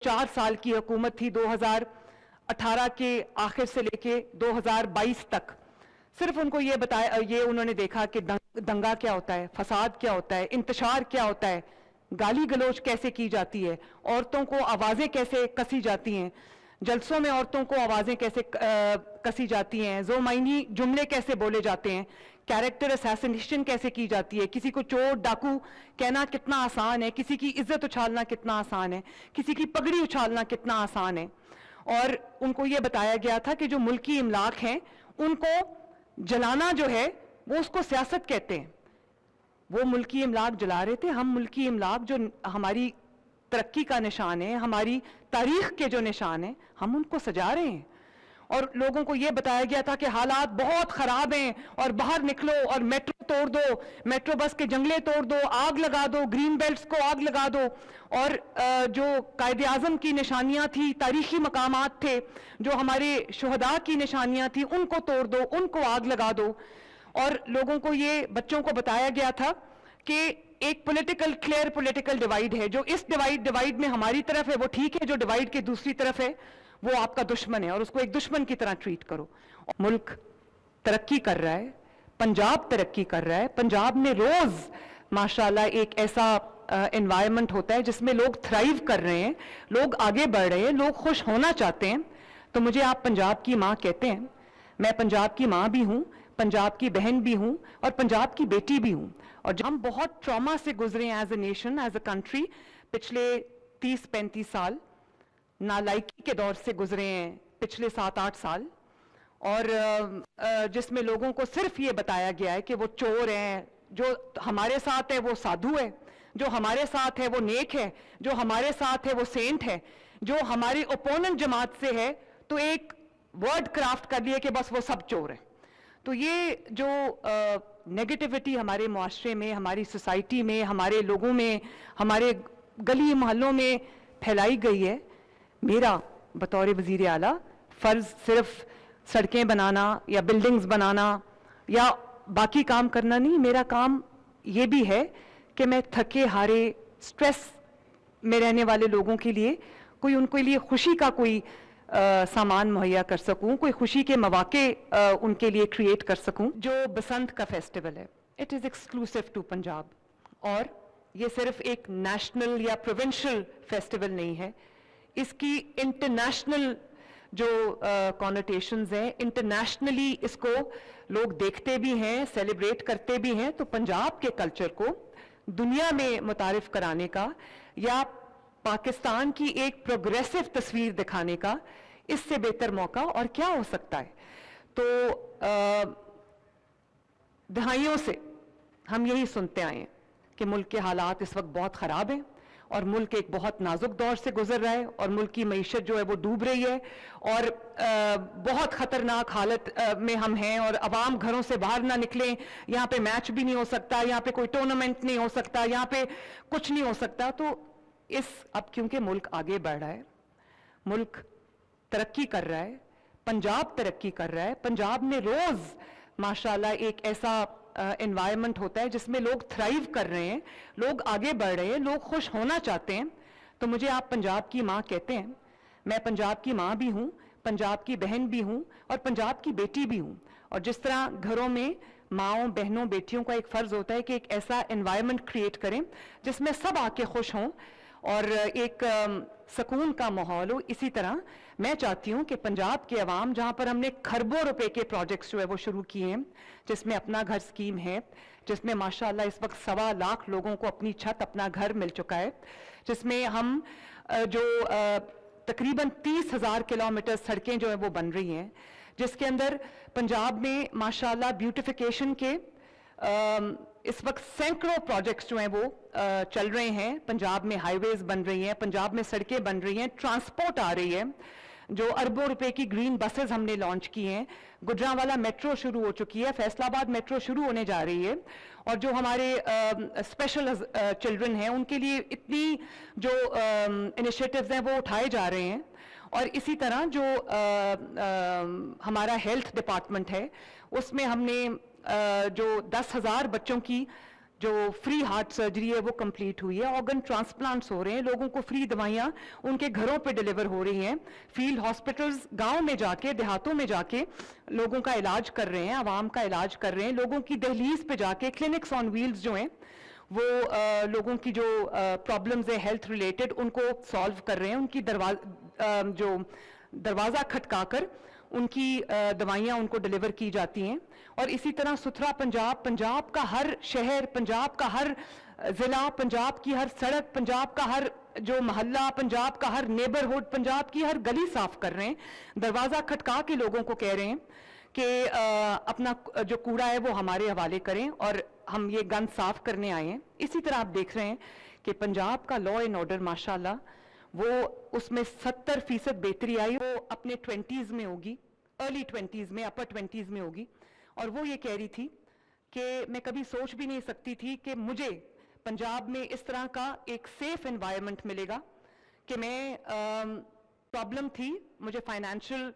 4 साल की हुकूमत थी 2018 के आखिर से लेके 2022 तक। सिर्फ उनको ये बताया, ये उन्होंने देखा कि दंगा क्या होता है, फसाद क्या होता है, इंतशार क्या होता है, गाली गलौज कैसे की जाती है, औरतों को आवाज़ें कैसे कसी जाती हैं, जलसों में औरतों को आवाज़ें कैसे कसी जाती हैं, ज़ोमाइनी जुमले कैसे बोले जाते हैं, कैरेक्टर असैसिनेशन कैसे की जाती है, किसी को चोर डाकू कहना कितना आसान है, किसी की इज्जत उछालना कितना आसान है, किसी की पगड़ी उछालना कितना आसान है। और उनको ये बताया गया था कि जो मुल्की इमलाक हैं उनको जलाना जो है वो उसको सियासत कहते हैं। वो मुल्की इमलाक जला रहे थे, हम मुल्की इमलाक जो हमारी तरक्की का निशान है, हमारी तारीख के जो निशान है, हम उनको सजा रहे हैं। और लोगों को ये बताया गया था कि हालात बहुत ख़राब हैं और बाहर निकलो और मेट्रो तोड़ दो, मेट्रो बस के जंगले तोड़ दो, आग लगा दो, ग्रीन बेल्ट्स को आग लगा दो, और जो कायदे आज़म की निशानियाँ थी, तारीख़ी मकामात थे, जो हमारे शुहदा की निशानियाँ थी, उनको तोड़ दो, उनको आग लगा दो। और लोगों को ये, बच्चों को बताया गया था कि एक क्लियर पॉलिटिकल डिवाइड है, जो इस डिवाइड में हमारी तरफ है वो ठीक है, जो डिवाइड के दूसरी तरफ है वो आपका दुश्मन है और उसको एक दुश्मन की तरह ट्रीट करो। मुल्क तरक्की कर रहा है, पंजाब तरक्की कर रहा है। पंजाब में रोज माशाल्लाह एक ऐसा एनवायरनमेंट होता है जिसमें लोग थ्राइव कर रहे हैं, लोग आगे बढ़ रहे हैं, लोग खुश होना चाहते हैं। तो मुझे आप पंजाब की माँ कहते हैं, मैं पंजाब की माँ भी हूँ, पंजाब की बहन भी हूँ और पंजाब की बेटी भी हूँ। और जब हम बहुत ट्रॉमा से गुजरे as a nation, as a country, पिछले 30-35 साल नालायकी के दौर से गुजरे हैं, पिछले 7-8 साल, और जिसमें लोगों को सिर्फ ये बताया गया है कि वो चोर हैं, जो हमारे साथ है वो साधु है, जो हमारे साथ है वो नेक है, जो हमारे साथ है वो सेंट है, जो हमारी ओपोनेंट जमात से है तो एक वर्ड क्राफ्ट कर लिए कि बस वो सब चोर है। तो ये जो नेगेटिविटी हमारे मुआशरे में, हमारी सोसाइटी में, हमारे लोगों में, हमारे गली मोहल्लों में फैलाई गई है, मेरा बतौर वज़ीर आला फ़र्ज़ सिर्फ सड़कें बनाना या बिल्डिंग्स बनाना या बाकी काम करना नहीं, मेरा काम ये भी है कि मैं थके हारे, स्ट्रेस में रहने वाले लोगों के लिए कोई, उनके लिए खुशी का कोई सामान मुहैया कर सकूं, कोई खुशी के मौके उनके लिए क्रिएट कर सकूं। जो बसंत का फेस्टिवल है, it is exclusive to Punjab, और ये सिर्फ एक नेशनल या प्रोविंशियल फेस्टिवल नहीं है, इसकी इंटरनेशनल जो कॉनोटेशंस हैं, इंटरनेशनली इसको लोग देखते भी हैं, सेलिब्रेट करते भी हैं। तो पंजाब के कल्चर को दुनिया में मुतारिफ कराने का या पाकिस्तान की एक प्रोग्रेसिव तस्वीर दिखाने का इससे बेहतर मौका और क्या हो सकता है। तो दहाइयों से हम यही सुनते आए हैं कि मुल्क के हालात इस वक्त बहुत ख़राब हैं और मुल्क एक बहुत नाजुक दौर से गुजर रहा है और मुल्क की मईशत जो है वो डूब रही है और बहुत ख़तरनाक हालत में हम हैं और अवाम घरों से बाहर ना निकलें। यहाँ पे मैच भी नहीं हो सकता, यहाँ पे कोई टूर्नामेंट नहीं हो सकता, यहाँ पे कुछ नहीं हो सकता। तो अब क्योंकि मुल्क आगे बढ़ रहा है, मुल्क तरक्की कर रहा है, पंजाब तरक्की कर रहा है, पंजाब में रोज़ माशाल्लाह एक ऐसा एनवायरनमेंट होता है जिसमें लोग थ्राइव कर रहे हैं, लोग आगे बढ़ रहे हैं, लोग खुश होना चाहते हैं। तो मुझे आप पंजाब की माँ कहते हैं, मैं पंजाब की माँ भी हूँ, पंजाब की बहन भी हूँ और पंजाब की बेटी भी हूँ। और जिस तरह घरों में माँओं, बहनों, बेटियों का एक फ़र्ज़ होता है कि एक ऐसा एनवायरनमेंट क्रिएट करें जिसमें सब आके खुश हों और एक सुकून का माहौल हो, इसी तरह मैं चाहती हूँ कि पंजाब के अवाम, जहाँ पर हमने खरबों रुपए के प्रोजेक्ट्स जो है वो शुरू किए हैं, जिसमें अपना घर स्कीम है, जिसमें माशाल्लाह इस वक्त 1.25 लाख लोगों को अपनी छत, अपना घर मिल चुका है, जिसमें हम जो तकरीबन 30,000 किलोमीटर सड़कें जो है वो बन रही हैं, जिसके अंदर पंजाब में माशाल्लाह ब्यूटिफिकेशन के इस वक्त सैकड़ों प्रोजेक्ट्स जो हैं वो चल रहे हैं। पंजाब में हाईवेज बन रही हैं, पंजाब में सड़कें बन रही हैं, ट्रांसपोर्ट आ रही है, जो अरबों रुपए की ग्रीन बसेस हमने लॉन्च की हैं, गुजरांवाला मेट्रो शुरू हो चुकी है, फैसलाबाद मेट्रो शुरू होने जा रही है, और जो हमारे स्पेशल चिल्ड्रन हैं उनके लिए इतनी जो इनिशिएटिव्स हैं वो उठाए जा रहे हैं। और इसी तरह जो हमारा हेल्थ डिपार्टमेंट है उसमें हमने जो 10,000 बच्चों की جو فری ہارٹ سرجری ہے وہ کمپلیٹ ہوئی ہے, آرگن ٹرانسپلانٹس ہو رہے ہیں, لوگوں کو فری دوائیاں ان کے گھروں پہ ڈیلیور ہو رہی ہیں, فیلڈ ہاسپٹلز گاؤں میں جا کے, دیہاتوں میں جا کے لوگوں کا علاج کر رہے ہیں, عوام کا علاج کر رہے ہیں, لوگوں کی دہلیز پہ جا کے کلینکس آن ویلز جو ہیں وہ لوگوں کی جو پرابلمز ہیں ہیلتھ ریلیٹڈ ان کو سالو کر رہے ہیں, ان کی جو دروازہ کھٹکا کر ان کی دوائیاں ان کو ڈیلیور کی جاتی ہیں. اور اسی طرح ستھرا پنجاب, پنجاب کا ہر شہر, پنجاب کا ہر ضلع, پنجاب کی ہر سڑک, پنجاب کا ہر جو محلہ, پنجاب کا ہر نیبرہڈ, پنجاب کی ہر گلی صاف کر رہے ہیں, دروازہ کھٹکا کے لوگوں کو کہہ رہے ہیں کہ اپنا جو کوڑا ہے وہ ہمارے حوالے کریں اور ہم یہ گند صاف کرنے آئے ہیں. اسی طرح آپ دیکھ رہے ہیں کہ پنجاب کا لا اینڈ آرڈر ماشاءاللہ وہ اس میں 70% بہتری آئی, وہ اپنے 20s میں ہوگی, ارلی 20s میں, اپر 20s میں ہوگی. اور وہ یہ کہہ رہی تھی کہ میں کبھی سوچ بھی نہیں سکتی تھی کہ مجھے پنجاب میں اس طرح کا ایک سیف انوائرمنٹ ملے گا, کہ میں پرابلم تھی, مجھے فائنینشیل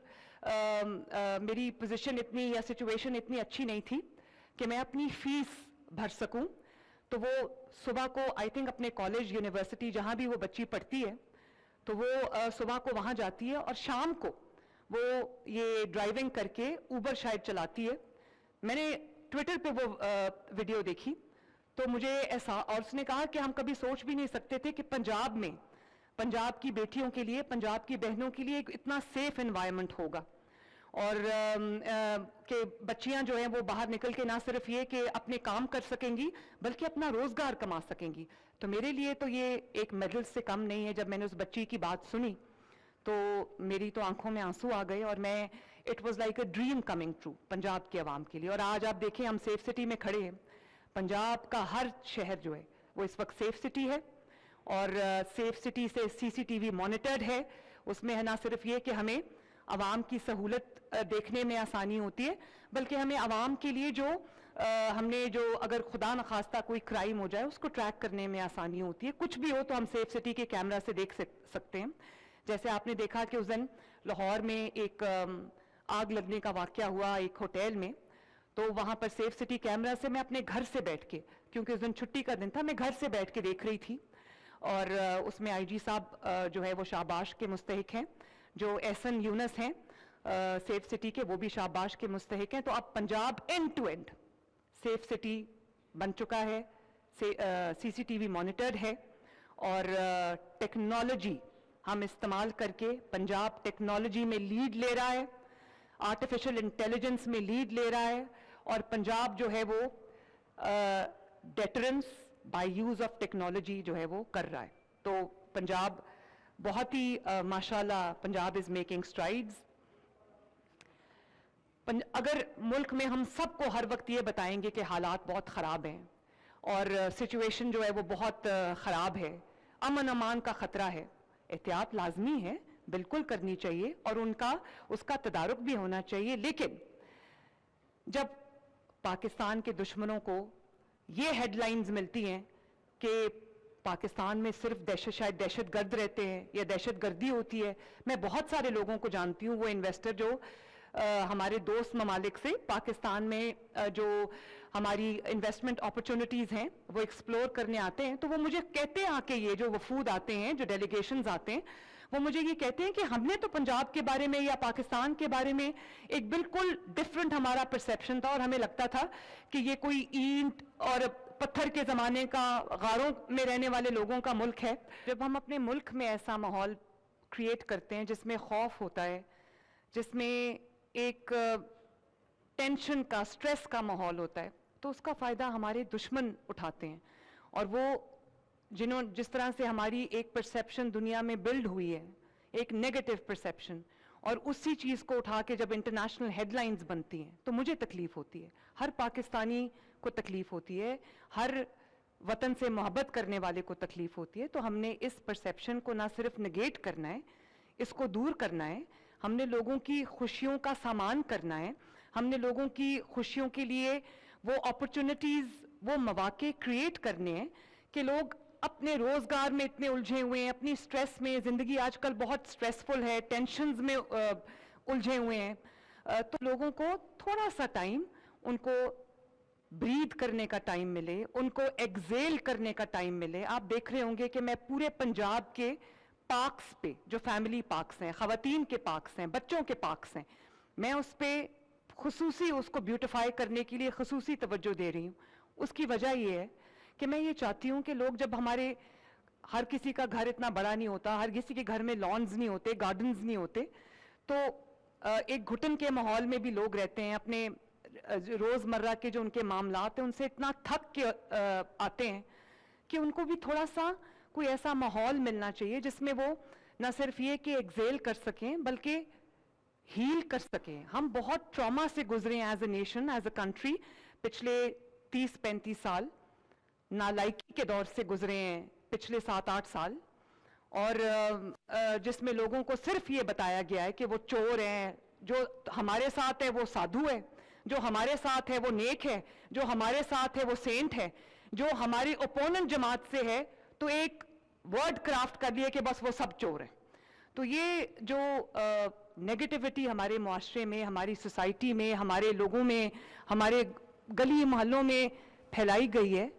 میری پوزیشن اتنی یا سچویشن اتنی اچھی نہیں تھی کہ میں اپنی فیس بھر سکوں. تو وہ صبح کو آئی تھنک اپنے کالج, یونیورسٹی جہاں بھی وہ بچی پڑھتی ہے, تو وہ صبح کو وہاں جاتی ہے اور شام کو وہ یہ ڈرائیونگ کر کے اوبر شاید چلاتی ہے. میں نے ٹویٹر پہ وہ ویڈیو دیکھی تو مجھے ایسا, اور اس نے کہا کہ ہم کبھی سوچ بھی نہیں سکتے تھے کہ پنجاب میں پنجاب کی بیٹیوں کے لیے, پنجاب کی بہنوں کے لیے ایک اتنا سیف انوائرمنٹ ہوگا, اور کہ بچیاں جو ہیں وہ باہر نکل کے نہ صرف یہ کہ اپنے کام کر سکیں گی بلکہ اپنا روزگار کما سکیں گی. تو میرے لیے تو یہ ایک میڈل سے کم نہیں ہے. جب میں نے اس بچی کی بات سنی تو میری تو آنکھوں میں آنسو آ گئے, اور میں it was like a dream coming true Punjab کے عوام کے لیے. اور آج آپ دیکھیں ہم سیف سٹی میں کھڑے ہیں, پنجاب کا ہر شہر جو ہے وہ اس وقت سیف سٹی ہے, اور سیف سٹی سے CCTV مانیٹرڈ ہے. اس میں ہے نہ صرف یہ کہ ہمیں عوام کی سہولت دیکھنے میں آسانی ہوتی ہے, بلکہ ہمیں عوام کے لیے جو ہم نے جو اگر خدا نخواستہ کوئی کرائم ہو جائے اس کو ٹریک کرنے میں آسانی ہوتی ہے. کچھ بھی ہو تو ہم سیف سٹی کے کیمرہ سے دیکھ سکتے ہیں. جیسے آپ نے دیکھا کہ اس دن لاہور میں ایک آگ لگنے کا واقعہ ہوا ایک ہوٹل میں, تو وہاں پر سیف سٹی کیمرہ سے میں اپنے گھر سے بیٹھ کے, کیونکہ اس دن چھٹی کا دن تھا, میں گھر سے بیٹھ کے دیکھ رہی تھی. اور اس میں IG صاحب جو ہے وہ شاباش کے مستحق ہیں, جو احسن یونس ہیں سیف سٹی کے, وہ بھی شاباش کے مستحق ہیں. تو اب Punjab end to end safe city بن چکا ہے, CCTV مانیٹرڈ ہے, اور ٹیکنالوجی ہم استعمال کر کے پنجاب ٹیکنالوجی میں لیڈ لے رہا ہے, آرٹیفیشل انٹیلیجنس میں لیڈ لے رہا ہے, اور پنجاب جو ہے وہ deterrence by use of technology جو ہے وہ کر رہا ہے. تو پنجاب بہت ہی ماشاءاللہ پنجاب از میکنگ اسٹرائڈز. اگر ملک میں ہم سب کو ہر وقت یہ بتائیں گے کہ حالات بہت خراب ہیں اور سچویشن جو ہے وہ بہت خراب ہے, امن امان کا خطرہ ہے, احتیاط لازمی ہے, بالکل کرنی چاہیے, اور اس کا تدارک بھی ہونا چاہیے. لیکن جب پاکستان کے دشمنوں کو یہ ہیڈ لائنز ملتی ہیں کہ پاکستان میں صرف شاید دہشت گرد رہتے ہیں یا دہشت گردی ہوتی ہے, میں بہت سارے لوگوں کو جانتی ہوں, وہ انویسٹر جو ہمارے دوست ممالک سے پاکستان میں جو ہماری انویسٹمنٹ اپرچونٹیز ہیں وہ ایکسپلور کرنے آتے ہیں, تو وہ مجھے کہتے ہیں آ کے, یہ جو وفود آتے ہیں, جو ڈیلیگیشنز آتے ہیں, وہ مجھے یہ کہتے ہیں کہ ہم نے تو پنجاب کے بارے میں یا پاکستان کے بارے میں ایک بالکل ڈیفرنٹ ہمارا پرسیپشن تھا, اور ہمیں لگتا تھا کہ یہ کوئی اینٹ اور پتھر کے زمانے کا, غاروں میں رہنے والے لوگوں کا ملک ہے. جب ہم اپنے ملک میں ایسا ماحول کریٹ کرتے ہیں جس میں خوف ہوتا ہے, جس میں ایک ٹینشن کا, سٹریس کا ماحول ہوتا ہے, تو اس کا فائدہ ہمارے دشمن اٹھاتے ہیں. اور وہ جس طرح سے ہماری ایک پرسیپشن دنیا میں بلڈ ہوئی ہے, ایک نیگیٹو پرسیپشن, اور اسی چیز کو اٹھا کے جب انٹرنیشنل ہیڈ لائنز بنتی ہیں تو مجھے تکلیف ہوتی ہے, ہر پاکستانی کو تکلیف ہوتی ہے, ہر وطن سے محبت کرنے والے کو تکلیف ہوتی ہے. تو ہم نے اس پرسیپشن کو نہ صرف نگیٹ کرنا ہے, اس کو دور کرنا ہے, ہم نے لوگوں کی خوشیوں کا سامان کرنا ہے, ہم نے لوگوں کی خوشیوں کے لیے وہ اپرچونٹیز, وہ مواقع کریٹ کرنے ہیں کہ لوگ اپنے روزگار میں اتنے الجھے ہوئے ہیں, اپنی سٹریس میں, زندگی آج کل بہت سٹریسفل ہے, ٹینشنز میں الجھے ہوئے ہیں, تو لوگوں کو تھوڑا سا ٹائم ان کو ब्रीथ करने का टाइम मिले, उनको एक्सेल करने का टाइम मिले। आप देख रहे होंगे कि मैं पूरे पंजाब के पार्क्स पे, जो फैमिली पार्क्स हैं, ख़वातीन के पार्क्स हैं, बच्चों के पार्क्स हैं, मैं उस पे खुसूसी उसको ब्यूटिफाई करने के लिए खुसूसी तवज्जो दे रही हूँ। उसकी वजह ये है कि मैं ये चाहती हूँ कि लोग, जब हमारे हर किसी का घर इतना बड़ा नहीं होता, हर किसी के घर में लॉन्स नहीं होते, गार्डन्स नहीं होते, तो एक घुटन के माहौल में भी लोग रहते हैं। अपने रोज़मर्रा के जो उनके मामलात हैं उनसे इतना थक के आते हैं कि उनको भी थोड़ा सा कोई ऐसा माहौल मिलना चाहिए जिसमें वो ना सिर्फ ये कि एक्सेल कर सकें बल्कि हील कर सकें। हम बहुत ट्रॉमा से गुजरे हैं as a nation, as a country. पिछले 30-35 साल नालायकी के दौर से गुजरे हैं, पिछले 7-8 साल, और जिसमें लोगों को सिर्फ ये बताया गया है कि वो चोर हैं, जो हमारे साथ है वो साधु है, जो हमारे साथ है वो नेक है, जो हमारे साथ है वो सेंट है, जो हमारी ओपोनेंट जमात से है तो एक वर्ड क्राफ्ट कर लिए कि बस वो सब चोर है। तो ये जो नेगेटिविटी हमारे मुआशरे में, हमारी सोसाइटी में, हमारे लोगों में, हमारे गली मोहल्लों में फैलाई गई है,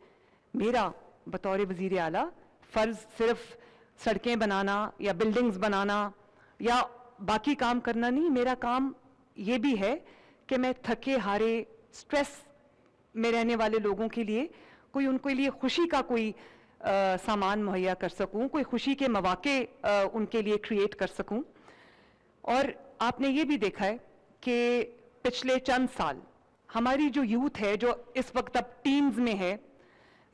मेरा बतौर वज़ीर आला फ़र्ज़ सिर्फ सड़कें बनाना या बिल्डिंग्स बनाना या बाकी काम करना नहीं, मेरा काम ये भी है कि मैं थके हारे, स्ट्रेस में रहने वाले लोगों के लिए कोई, उनके लिए खुशी का कोई सामान मुहैया कर सकूं, कोई खुशी के मौके उनके लिए क्रिएट कर सकूं। और आपने ये भी देखा है कि पिछले चंद साल हमारी जो यूथ है, जो इस वक्त अब टीन्स में है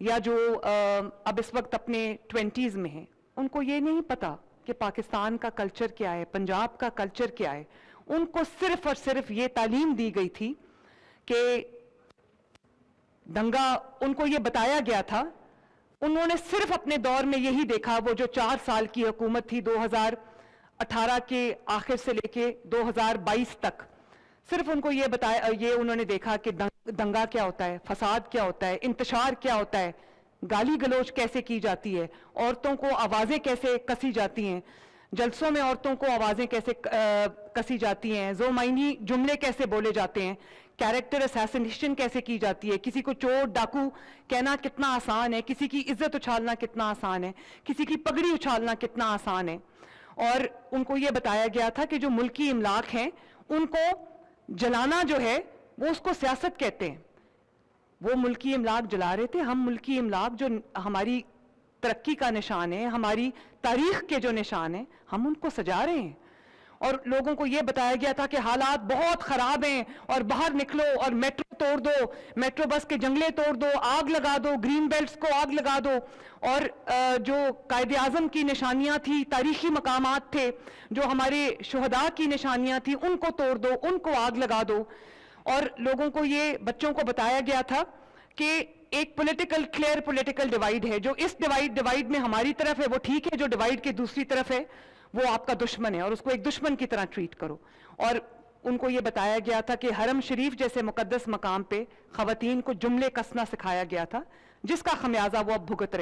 या जो अब इस वक्त अपने 20s में है, उनको ये नहीं पता कि पाकिस्तान का कल्चर क्या है, पंजाब का कल्चर क्या है। उनको सिर्फ और सिर्फ ये तालीम दी गई थी कि दंगा, उनको ये बताया गया था, उन्होंने सिर्फ अपने दौर में यही देखा, वो जो 4 साल की हुकूमत थी 2018 के आखिर से लेके 2022 तक, सिर्फ उनको ये बताया, ये उन्होंने देखा कि दंगा क्या होता है, फसाद क्या होता है, इंतशार क्या होता है, गाली गलोच कैसे की जाती है, औरतों को आवाज़ें कैसे कसी जाती हैं, जलसों में औरतों को आवाज़ें कैसे कसी जाती हैं, ज़ोमाइनी जुमले कैसे बोले जाते हैं, कैरेक्टर असैसिनेशन कैसे की जाती है, किसी को चोर डाकू कहना कितना आसान है, किसी की इज्जत उछालना कितना आसान है, किसी की पगड़ी उछालना कितना आसान है। और उनको ये बताया गया था कि जो मुल्की इमलाक हैं उनको जलाना जो है वो उसको सियासत कहते हैं। वो मुल्की इमलाक जला रहे थे, हम मुल्की इमलाक जो हमारी तरक्की का निशान है, हमारी तारीख के जो निशान है, हम उनको सजा रहे हैं। और लोगों को ये बताया गया था कि हालात बहुत ख़राब हैं और बाहर निकलो और मेट्रो तोड़ दो, मेट्रो बस के जंगले तोड़ दो, आग लगा दो, ग्रीन बेल्ट्स को आग लगा दो, और जो कायदे आज़म की निशानियाँ थी, तारीख़ी मकामात थे, जो हमारे शुहदा की निशानियाँ थी, उनको तोड़ दो, उनको आग लगा दो। और लोगों को ये, बच्चों को बताया गया था कि एक क्लियर पॉलिटिकल डिवाइड है, जो इस डिवाइड में हमारी तरफ है वो ठीक है, जो डिवाइड के दूसरी तरफ है वो आपका दुश्मन है और उसको एक दुश्मन की तरह ट्रीट करो। और उनको ये बताया गया था कि हरम शरीफ जैसे मुकद्दस मकाम पे ख़वातीन को जुमले कसना सिखाया गया था, जिसका खमियाजा वो अब भुगत रहे हैं।